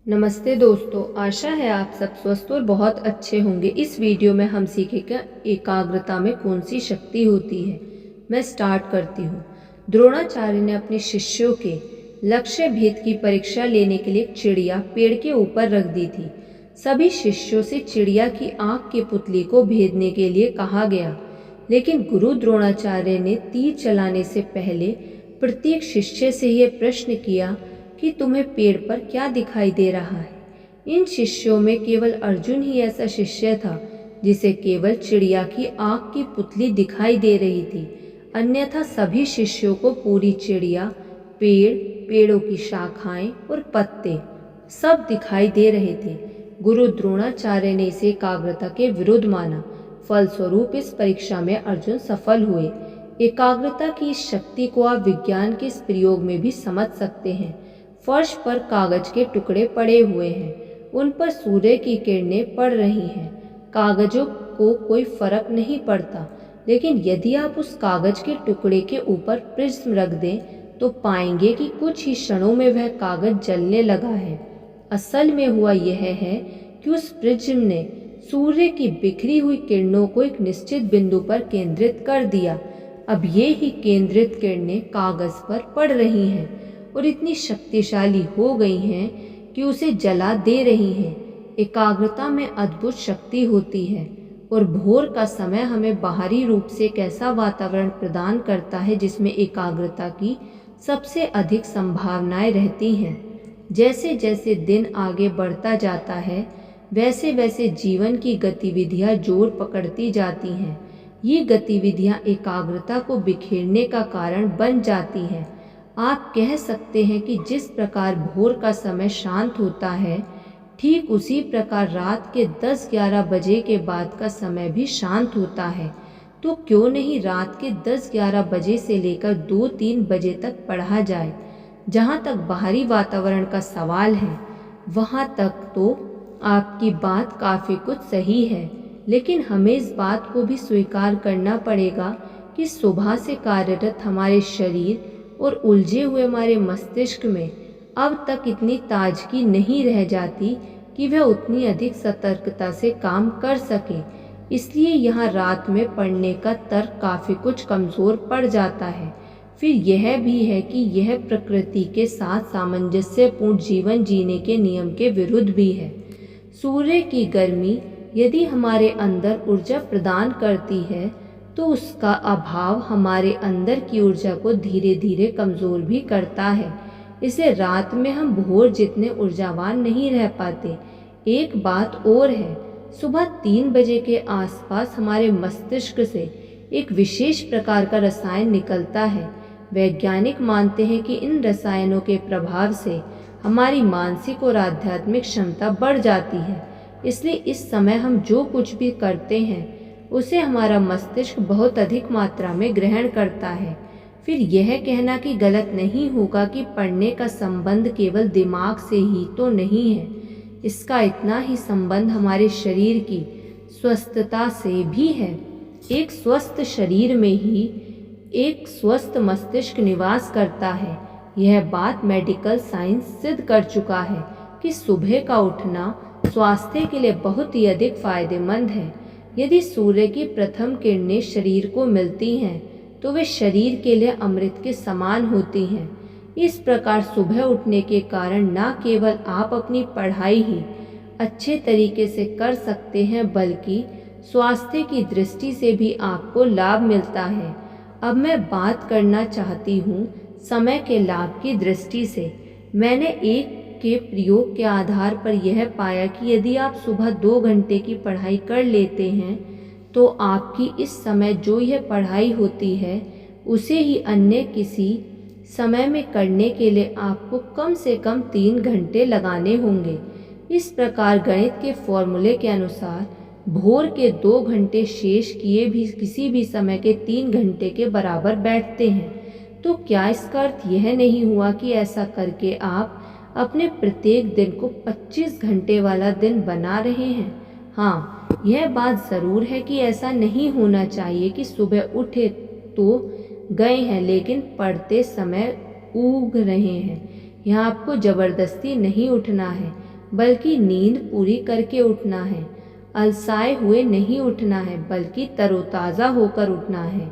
नमस्ते दोस्तों, आशा है आप सब स्वस्थ और बहुत अच्छे होंगे। इस वीडियो में हम सीखेंगे एकाग्रता में कौन सी शक्ति होती है। मैं स्टार्ट करती हूँ। द्रोणाचार्य ने अपने शिष्यों के लक्ष्य भेद की परीक्षा लेने के लिए एक चिड़िया पेड़ के ऊपर रख दी थी। सभी शिष्यों से चिड़िया की आँख की पुतली को भेदने के लिए कहा गया, लेकिन गुरु द्रोणाचार्य ने तीर चलाने से पहले प्रत्येक शिष्य से यह प्रश्न किया कि तुम्हें पेड़ पर क्या दिखाई दे रहा है। इन शिष्यों में केवल अर्जुन ही ऐसा शिष्य था जिसे केवल चिड़िया की आँख की पुतली दिखाई दे रही थी, अन्यथा सभी शिष्यों को पूरी चिड़िया, पेड़, पेड़ों की शाखाएं और पत्ते सब दिखाई दे रहे थे। गुरु द्रोणाचार्य ने इसे एकाग्रता के विरुद्ध माना। फलस्वरूप इस परीक्षा में अर्जुन सफल हुए। एकाग्रता की इस शक्ति को आप विज्ञान के इस प्रयोग में भी समझ सकते हैं। फर्श पर कागज के टुकड़े पड़े हुए हैं, उन पर सूर्य की किरणें पड़ रही हैं। कागजों को कोई फर्क नहीं पड़ता, लेकिन यदि आप उस कागज के टुकड़े के ऊपर प्रिज्म रख दें तो पाएंगे कि कुछ ही क्षणों में वह कागज जलने लगा है। असल में हुआ यह है कि उस प्रिज्म ने सूर्य की बिखरी हुई किरणों को एक निश्चित बिंदु पर केंद्रित कर दिया। अब ये ही केंद्रित किरणें कागज पर पड़ रही हैं और इतनी शक्तिशाली हो गई हैं कि उसे जला दे रही हैं। एकाग्रता में अद्भुत शक्ति होती है और भोर का समय हमें बाहरी रूप से एक ऐसा वातावरण प्रदान करता है जिसमें एकाग्रता की सबसे अधिक संभावनाएं रहती हैं। जैसे जैसे दिन आगे बढ़ता जाता है, वैसे वैसे जीवन की गतिविधियां जोर पकड़ती जाती हैं। ये गतिविधियां एकाग्रता को बिखेरने का कारण बन जाती हैं। आप कह सकते हैं कि जिस प्रकार भोर का समय शांत होता है, ठीक उसी प्रकार रात के 10-11 बजे के बाद का समय भी शांत होता है। तो क्यों नहीं रात के 10-11 बजे से लेकर 2-3 बजे तक पढ़ा जाए। जहाँ तक बाहरी वातावरण का सवाल है, वहाँ तक तो आपकी बात काफ़ी कुछ सही है, लेकिन हमें इस बात को भी स्वीकार करना पड़ेगा कि सुबह से कार्यरत हमारे शरीर और उलझे हुए हमारे मस्तिष्क में अब तक इतनी ताजगी नहीं रह जाती कि वह उतनी अधिक सतर्कता से काम कर सके। इसलिए यहाँ रात में पढ़ने का तर्क काफ़ी कुछ कमज़ोर पड़ जाता है। फिर यह भी है कि यह प्रकृति के साथ सामंजस्यपूर्ण जीवन जीने के नियम के विरुद्ध भी है। सूर्य की गर्मी यदि हमारे अंदर ऊर्जा प्रदान करती है, तो उसका अभाव हमारे अंदर की ऊर्जा को धीरे धीरे कमज़ोर भी करता है। इसे रात में हम भोर जितने ऊर्जावान नहीं रह पाते। एक बात और है, सुबह 3 बजे के आसपास हमारे मस्तिष्क से एक विशेष प्रकार का रसायन निकलता है। वैज्ञानिक मानते हैं कि इन रसायनों के प्रभाव से हमारी मानसिक और आध्यात्मिक क्षमता बढ़ जाती है। इसलिए इस समय हम जो कुछ भी करते हैं उसे हमारा मस्तिष्क बहुत अधिक मात्रा में ग्रहण करता है। फिर यह कहना कि गलत नहीं होगा कि पढ़ने का संबंध केवल दिमाग से ही तो नहीं है। इसका इतना ही संबंध हमारे शरीर की स्वस्थता से भी है। एक स्वस्थ शरीर में ही एक स्वस्थ मस्तिष्क निवास करता है। यह बात मेडिकल साइंस सिद्ध कर चुका है कि सुबह का उठना स्वास्थ्य के लिए बहुत ही अधिक फायदेमंद है। यदि सूर्य की प्रथम किरणें शरीर को मिलती हैं तो वे शरीर के लिए अमृत के समान होती हैं। इस प्रकार सुबह उठने के कारण न केवल आप अपनी पढ़ाई ही अच्छे तरीके से कर सकते हैं, बल्कि स्वास्थ्य की दृष्टि से भी आपको लाभ मिलता है। अब मैं बात करना चाहती हूँ समय के लाभ की दृष्टि से। मैंने एक के प्रयोग के आधार पर यह पाया कि यदि आप सुबह 2 घंटे की पढ़ाई कर लेते हैं तो आपकी इस समय जो यह पढ़ाई होती है उसे ही अन्य किसी समय में करने के लिए आपको कम से कम 3 घंटे लगाने होंगे। इस प्रकार गणित के फॉर्मूले के अनुसार भोर के 2 घंटे शेष किए भी किसी भी समय के 3 घंटे के बराबर बैठते हैं। तो क्या इसका अर्थ यह नहीं हुआ कि ऐसा करके आप अपने प्रत्येक दिन को 25 घंटे वाला दिन बना रहे हैं? हाँ, यह बात ज़रूर है कि ऐसा नहीं होना चाहिए कि सुबह उठे तो गए हैं लेकिन पढ़ते समय ऊग रहे हैं। यहाँ आपको ज़बरदस्ती नहीं उठना है, बल्कि नींद पूरी करके उठना है। अलसाए हुए नहीं उठना है, बल्कि तरोताज़ा होकर उठना है।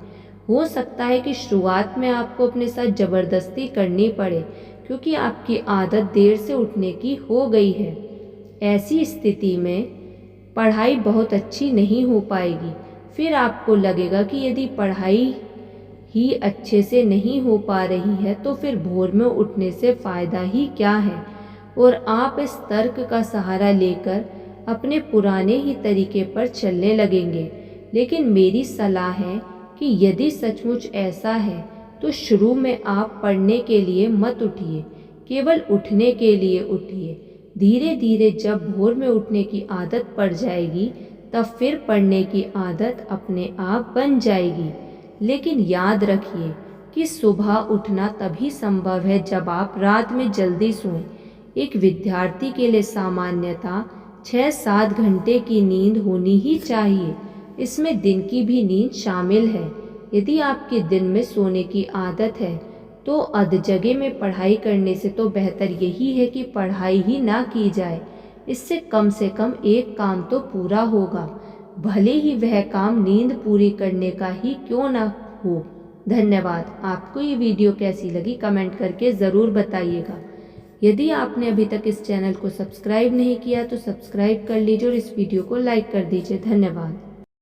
हो सकता है कि शुरुआत में आपको अपने साथ ज़बरदस्ती करनी पड़े, क्योंकि आपकी आदत देर से उठने की हो गई है। ऐसी स्थिति में पढ़ाई बहुत अच्छी नहीं हो पाएगी। फिर आपको लगेगा कि यदि पढ़ाई ही अच्छे से नहीं हो पा रही है तो फिर भोर में उठने से फ़ायदा ही क्या है, और आप इस तर्क का सहारा लेकर अपने पुराने ही तरीके पर चलने लगेंगे। लेकिन मेरी सलाह है कि यदि सचमुच ऐसा है तो शुरू में आप पढ़ने के लिए मत उठिए, केवल उठने के लिए उठिए। धीरे धीरे जब भोर में उठने की आदत पड़ जाएगी, तब फिर पढ़ने की आदत अपने आप बन जाएगी। लेकिन याद रखिए कि सुबह उठना तभी संभव है जब आप रात में जल्दी सोएं। एक विद्यार्थी के लिए सामान्यतः 6-7 घंटे की नींद होनी ही चाहिए। इसमें दिन की भी नींद शामिल है। यदि आपके दिन में सोने की आदत है तो अधजगह में पढ़ाई करने से तो बेहतर यही है कि पढ़ाई ही ना की जाए। इससे कम से कम एक काम तो पूरा होगा, भले ही वह काम नींद पूरी करने का ही क्यों ना हो। धन्यवाद। आपको ये वीडियो कैसी लगी कमेंट करके ज़रूर बताइएगा। यदि आपने अभी तक इस चैनल को सब्सक्राइब नहीं किया तो सब्सक्राइब कर लीजिए और इस वीडियो को लाइक कर दीजिए। धन्यवाद।